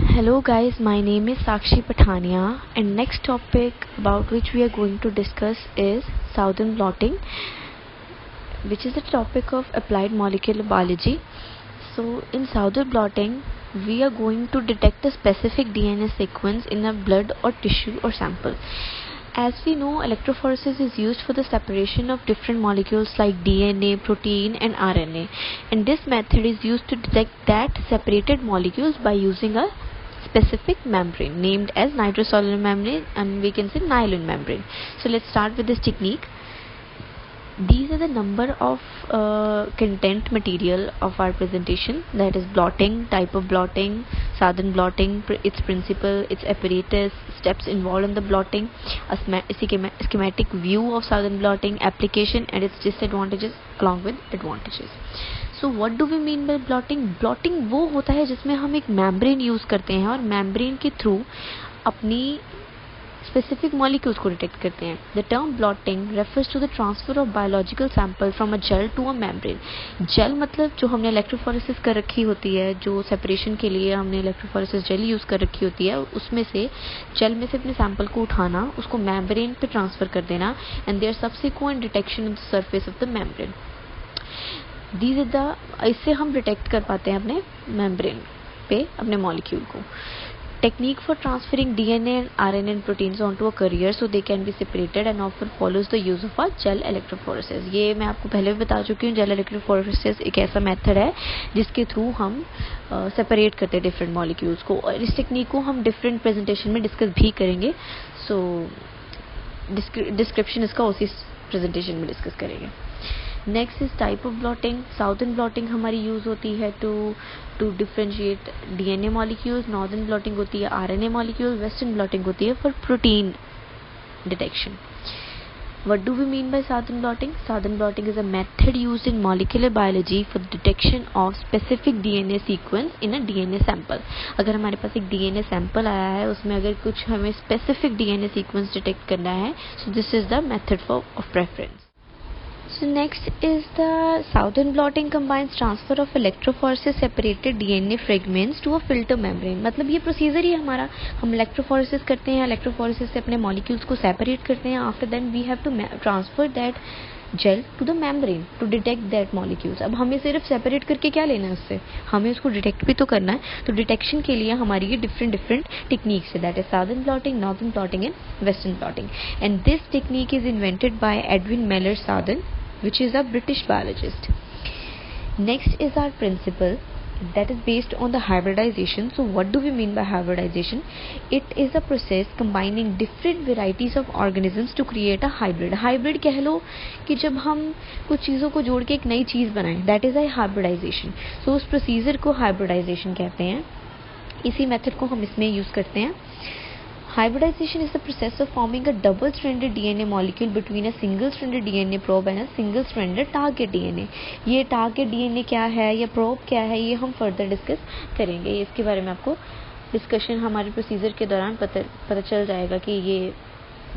Hello guys, my name is Sakshi Pathania and next topic about which we are going to discuss is Southern blotting, which is the topic of applied molecular biology. So in Southern blotting, we are going to detect a specific DNA sequence in a blood or tissue or sample. As we know, electrophoresis is used for the separation of different molecules like DNA, protein and RNA, and this method is used to detect that separated molecules by using a specific membrane named as nitrocellular membrane, and we can say nylon membrane. So let's start with this technique. These are the number of content material of our presentation, that is blotting, type of blotting, Southern blotting, its principle, its apparatus, steps involved in the blotting, a schematic view of Southern blotting, application and its disadvantages along with advantages. So what do we mean by blotting? Blotting वो होता है जिसमें हम एक membrane use करते हैं और membrane के थ्रू अपनी specific molecules को डिटेक्ट करते हैं. The term blotting refers to the transfer of biological sample from a gel to a membrane. Gel मतलब जो हमने इलेक्ट्रोफोरेसिस कर रखी होती है, जो सेपरेशन के लिए हमने इलेक्ट्रोफोरेसिस जेल यूज कर रखी होती है, उसमें से जेल में से अपने सैंपल को उठाना, उसको मेम्ब्रेन पे ट्रांसफर कर देना and their subsequent detection on the surface of the membrane. इससे हम डिटेक्ट कर पाते हैं अपने मेम्ब्रेन पे अपने मॉलिक्यूल को. Technique for transferring DNA and RNA and proteins onto a carrier so they can be separated and often follows the use of a gel electrophoresis. ये मैं आपको पहले भी बता चुकी हूँ. जेल इलेक्ट्रोफोरेसिस एक ऐसा मेथड है जिसके थ्रू हम सेपरेट करते हैं डिफरेंट मॉलिक्यूल्स को, और इस टेक्निक को हम डिफरेंट प्रेजेंटेशन में डिस्कस भी करेंगे. सो डिस्क्रिप्शन इसका उसी प्रेजेंटेशन में डिस्कस करेंगे. Next is type of blotting. Southern blotting हमारी यूज होती है to differentiate DNA molecules. Northern blotting होती है आरएनए मॉलिक्यूल. वेस्टर्न ब्लॉटिंग होती है for protein detection. What do we mean by Southern blotting? Southern blotting is a method used in molecular biology for the detection of specific DNA sequence in a DNA sample. अगर हमारे पास एक DNA sample आया है, उसमें अगर कुछ हमें specific DNA sequence detect करना है, so this is the method of preference. So next is the Southern blotting combines transfer of electrophoresis separated DNA fragments to a filter membrane. मतलब ये प्रोसीजर ही हमारा, हम इलेक्ट्रोफोरेसिस करते हैं, इलेक्ट्रोफोरेसिस से अपने मॉलिक्यूल्स को सेपरेट करते हैं. After then we have to transfer that gel to the membrane to detect that molecules. अब हमें सिर्फ सेपरेट करके क्या लेना है उससे, हमें उसको डिटेक्ट भी तो करना है. तो डिटेक्शन के लिए हमारी ये डिफरेंट टेक्निक्स है, that is southern blotting, northern blotting and western blotting. And this technique is invented by Edwin Mailer southern, which is a British biologist. Next is our principle that is based on the hybridization. So what do we mean by hybridization? It is a process combining different varieties of organisms to create a hybrid. Hybrid कह लो कि जब हम कुछ चीज़ों को जोड़ के एक नई चीज़ बनाएं, that is a hybridization. So उस प्रोसीजर को hybridization कहते हैं. इसी मेथड को हम इसमें यूज़ करते हैं. Hybridization is the process of forming a double-stranded DNA molecule between a single-stranded DNA probe and a single-stranded target DNA. ये target DNA क्या है या probe क्या है, ये हम further discuss करेंगे. इसके बारे में आपको डिस्कशन हमारे प्रोसीजर के दौरान पता चल जाएगा कि ये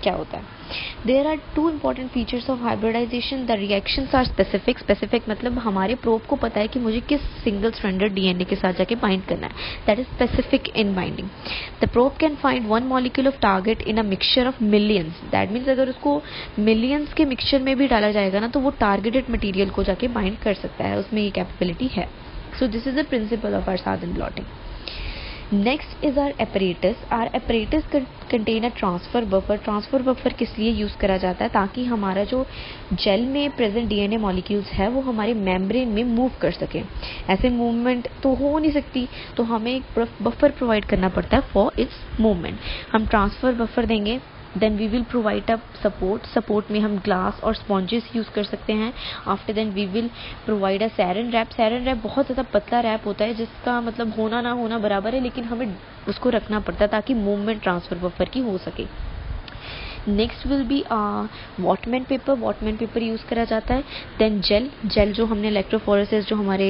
क्या होता है. There are two important features of hybridization. The reactions are specific. Specific मतलब हमारे प्रोब को पता है कि मुझे किस सिंगल स्ट्रैंडेड डीएनए के साथ जाके बाइंड करना है. That is specific in binding. The probe can find one molecule of target in a mixture of millions. That means अगर उसको millions के मिक्सचर में भी डाला जाएगा ना, तो वो टारगेटेड मटेरियल को जाके बाइंड कर सकता है, उसमें ये कैपेबिलिटी है. So this is the principle of our Southern blotting. Next is our apparatus. Our apparatus contain a transfer buffer. Transfer buffer किस लिए यूज़ करा जाता है? ताकि हमारा जो जेल में प्रेजेंट डीएनए मॉलिक्यूल्स है वो हमारे मेम्ब्रेन में मूव कर सके. ऐसे मूवमेंट तो हो नहीं सकती, तो हमें एक बफर प्रोवाइड करना पड़ता है फॉर इट्स मूवमेंट. हम ट्रांसफर बफर देंगे. Then we will provide a support में हम ग्लास और स्पॉन्जेस यूज़ कर सकते हैं. After then we will provide a saran wrap. Saran wrap बहुत ज़्यादा पतला रैप होता है जिसका मतलब होना ना होना बराबर है, लेकिन हमें उसको रखना पड़ता है ताकि मूवमेंट ट्रांसफर बफर की हो सके. Next will be Whatman paper. Whatman paper use करा जाता है. देन जेल जो हमने इलेक्ट्रोफोरेसिस जो हमारे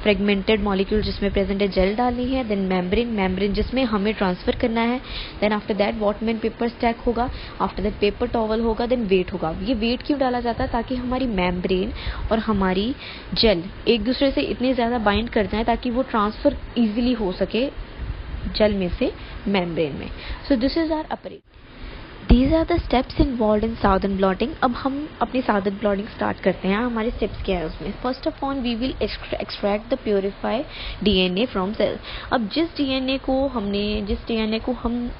फ्रेगमेंटेड मॉलिक्यूल जिसमें प्रेजेंट है जेल डालनी है. देन मेम्ब्रेन जिसमें हमें ट्रांसफर करना है. Then after that Whatman paper stack होगा. आफ्टर दैट पेपर टॉवल होगा. देन वेट होगा. ये वेट क्यों डाला जाता है? ताकि हमारी मेम्ब्रेन और हमारी जेल एक दूसरे से इतने ज़्यादा बाइंड कर जाए ताकि वो ट्रांसफ़र ईजिली हो सके जेल में से मेम्ब्रेन में। So this is our apparatus. These are the steps involved in Southern blotting। अब हम अपनी Southern blotting स्टार्ट करते हैं। हमारे स्टेप्स क्या है उसमें? First of all we will extract the purify DNA from cell. अब जिस DNA को हम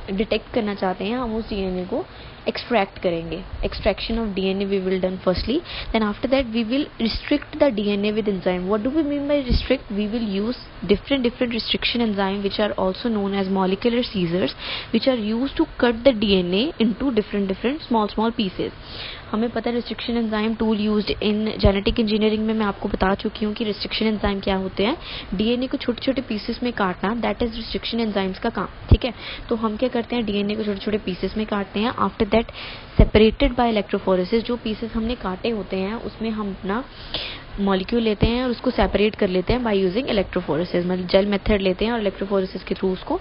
डिटेक्ट करना चाहते हैं, हम उस DNA को एक्सट्रैक्ट करेंगे। Extraction of DNA we will done firstly, then after that we will restrict the DNA with enzyme। What do we mean by restrict? We will use different restriction enzyme which are also known as molecular scissors, which are used to cut the DNA into different small pieces। हमें पता है restriction enzyme tool used in genetic engineering में मैं आपको बता चुकी हूँ कि रिस्ट्रिक्शन एंजाइम क्या होते हैं। डीएनए को छोटे छोटे पीसेस में काटना, दैट इज रिस्ट्रिक्शन एंजाइम्स का काम। ठीक है, तो हम क्या करते हैं, डीएनए को छोटे छोटे पीसेस में काटते हैं। After that separated by electrophoresis, जो पीसेस हमने काटे होते हैं उसमें हम अपना मॉलिक्यूल लेते हैं और उसको सेपरेट कर लेते हैं बाय यूजिंग इलेक्ट्रोफोरेसिस। मतलब जेल मेथड लेते हैं और इलेक्ट्रोफोरेसिस के थ्रू उसको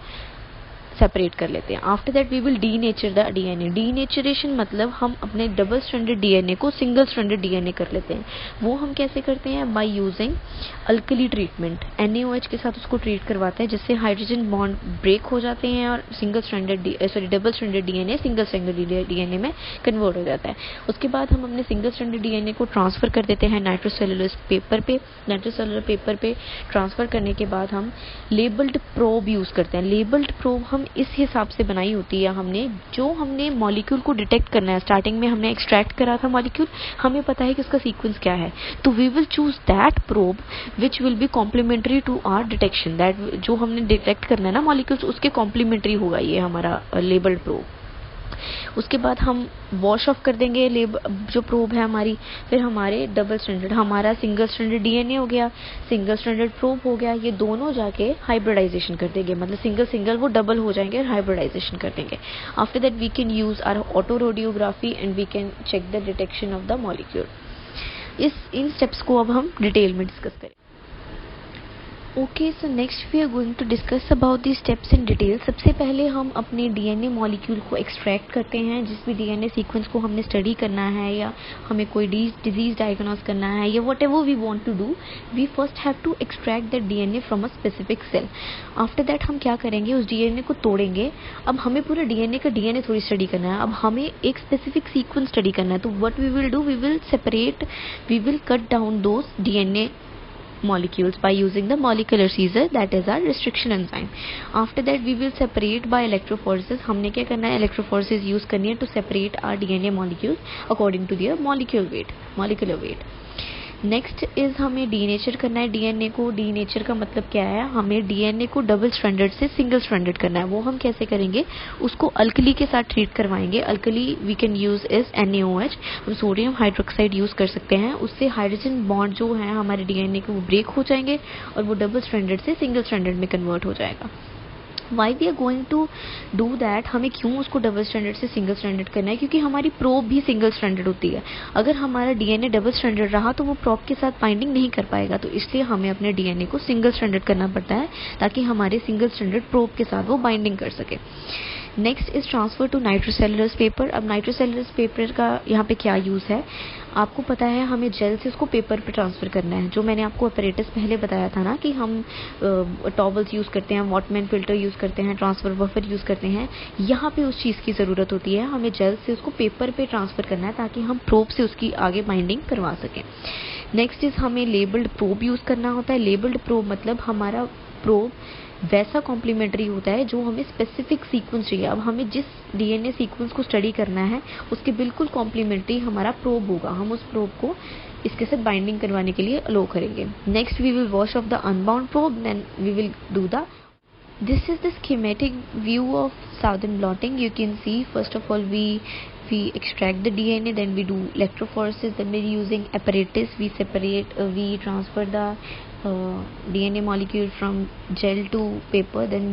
सेपरेट कर लेते हैं। After that we will denature the DNA. Denaturation मतलब हम अपने डबल स्ट्रैंडेड डीएनए को सिंगल स्ट्रैंडेड डीएनए कर लेते हैं। वो हम कैसे करते हैं? By using alkali treatment. NaOH के साथ उसको ट्रीट करवाते हैं जिससे हाइड्रोजन बॉन्ड ब्रेक हो जाते हैं और double stranded DNA single stranded DNA में कन्वर्ट हो जाता है। उसके बाद हम अपने सिंगल स्ट्रैंडेड डीएनए को ट्रांसफर कर देते हैं नाइट्रोसेलुलर पेपर पे। नाइट्रोसेलुलर पेपर पे ट्रांसफर करने के बाद हम लेबल्ड प्रोब यूज करते हैं। लेबल्ड प्रोब हम इस हिसाब से बनाई होती है, हमने मॉलिक्यूल को डिटेक्ट करना है। स्टार्टिंग में हमने एक्सट्रैक्ट करा था मॉलिक्यूल, हमें पता है कि उसका सीक्वेंस क्या है, तो we will choose that probe which will be complementary to our detection. That जो हमने डिटेक्ट करना है ना मॉलिक्यूल्स, उसके कॉम्प्लीमेंट्री होगा ये हमारा लेबल्ड प्रोब। उसके बाद हम वॉश ऑफ कर देंगे जो प्रोब है हमारी। फिर हमारे डबल स्ट्रैंडेड, हमारा सिंगल स्ट्रैंडेड डीएनए हो गया, सिंगल स्ट्रैंडेड प्रोब हो गया, ये दोनों जाके हाइब्रिडाइजेशन कर देंगे। मतलब सिंगल वो डबल हो जाएंगे और हाइब्रिडाइजेशन कर देंगे। After that we can use our autoradiography and we can check the detection of the molecule. इन स्टेप्स को अब हम डिटेल में डिस्कस करें। Okay, so next we are going to discuss about the steps in detail. सबसे पहले हम अपने डीएनए मॉलिक्यूल को एक्सट्रैक्ट करते हैं। जिस भी डीएनए सीक्वेंस को हमने स्टडी करना है या हमें कोई डिजीज डायग्नोस करना है या whatever we want to do, we first have to extract that DNA from a specific cell. After that हम क्या करेंगे, उस डीएनए को तोड़ेंगे। अब हमें पूरे डीएनए का डीएनए थोड़ी स्टडी करना है, अब हमें एक स्पेसिफिक सीक्वेंस स्टडी करना है। तो what we will do, we will cut down those DNA molecules by using the molecular scissor, that is our restriction enzyme. After that we will separate by electrophoresis। हमने क्या करना है, electrophoresis use करनी है to separate our DNA molecules according to their molecular weight। Next is हमें denature करना है DNA को। डीनेचर का मतलब क्या है, हमें डीएनए को डबल स्ट्रैंडेड से सिंगल स्ट्रैंडेड करना है। वो हम कैसे करेंगे, उसको अल्कली के साथ ट्रीट करवाएंगे। Alkali we can use is NaOH, हम सोडियम हाइड्रोक्साइड यूज कर सकते हैं। उससे हाइड्रोजन बॉन्ड जो है हमारे डीएनए के वो ब्रेक हो जाएंगे और वो डबल स्ट्रैंडेड से सिंगल स्ट्रैंडेड में कन्वर्ट हो जाएगा। Why we are going to do that, हमें क्यों उसको डबल स्टैंडर्ड से सिंगल स्टैंडर्ड करना है, क्योंकि हमारी प्रोब भी सिंगल स्टैंडर्ड होती है। अगर हमारा डीएनए डबल स्टैंडर्ड रहा तो वो प्रोब के साथ बाइंडिंग नहीं कर पाएगा, तो इसलिए हमें अपने डीएनए को सिंगल स्टैंडर्ड करना पड़ता है ताकि हमारे सिंगल स्टैंडर्ड प्रोब के साथ वो बाइंडिंग कर सके। Next is transfer to nitrocellulose paper. अब नाइट्रोसेलुलर पेपर का यहाँ पे क्या यूज है, आपको पता है हमें जेल से उसको पेपर पे ट्रांसफर करना है। जो मैंने आपको अपरेटस पहले बताया था ना कि हम टॉवल्स यूज करते हैं, वॉटमैन फिल्टर यूज करते हैं, ट्रांसफर बफर यूज करते हैं, यहाँ पे उस चीज की जरूरत होती है। हमें जेल से उसको पेपर पे ट्रांसफर करना है ताकि हम प्रोब से उसकी आगे बाइंडिंग करवा सकें। नेक्स्ट इज हमें लेबल्ड प्रोब यूज करना होता है। लेबल्ड प्रोब मतलब हमारा प्रोब वैसा कॉम्प्लीमेंट्री होता है जो हमें स्पेसिफिक सीक्वेंस चाहिए। अब हमें जिस डीएनए सीक्वेंस को स्टडी करना है उसके बिल्कुल कॉम्प्लीमेंट्री हमारा प्रोब होगा। हम उस प्रोब को इसके साथ बाइंडिंग करवाने के लिए अलो करेंगे। Next we will wash off the unbound probe, then we will do the This is the schematic view of Southern blotting. You can see first of all we extract the DNA, then we do electrophoresis, then we're using apparatus, we transfer the DNA molecule from gel to paper, then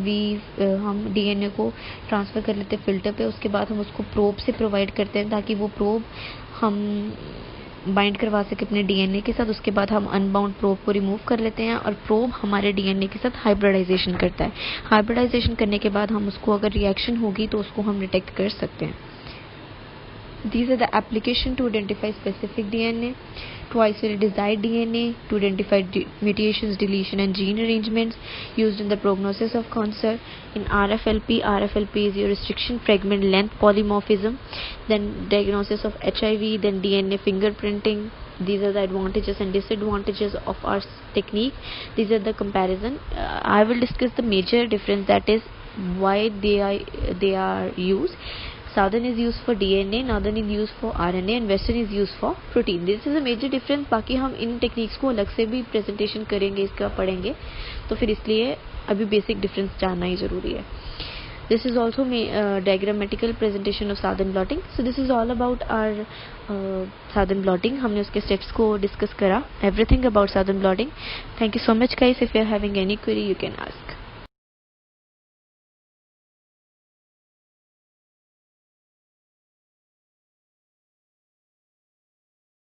हम DNA को transfer कर लेते हैं filter पे। उसके बाद हम उसको प्रोब से प्रोवाइड करते हैं ताकि वो प्रोब हम बाइंड करवा सके अपने डीएनए के साथ। उसके बाद हम अनबाउंड प्रोब को रिमूव कर लेते हैं और प्रोब हमारे डीएनए के साथ हाइब्रिडाइजेशन करता है। हाइब्रिडाइजेशन करने के बाद हम उसको अगर रिएक्शन होगी तो उसको हम डिटेक्ट कर सकते हैं। These are the application to identify specific DNA, to isolate desired DNA, to identify mutations, deletion and gene arrangements used in the prognosis of cancer. In RFLP is your restriction fragment length polymorphism, then diagnosis of HIV, then DNA fingerprinting. These are the advantages and disadvantages of our technique. These are the comparison. I will discuss the major difference, that is why they are used. Southern is used for DNA, Northern is used for RNA and Western is used for protein. This is a major difference. बाकी हम इन techniques को अलग से भी presentation करेंगे, इसका पढ़ेंगे, तो फिर इसलिए अभी बेसिक डिफरेंस जानना ही ज़रूरी है. This is also diagrammatical presentation of southern blotting. So this is all about our southern blotting. हमने उसके steps को discuss करा, everything about southern blotting. Thank you so much guys. If you are having any query you can ask.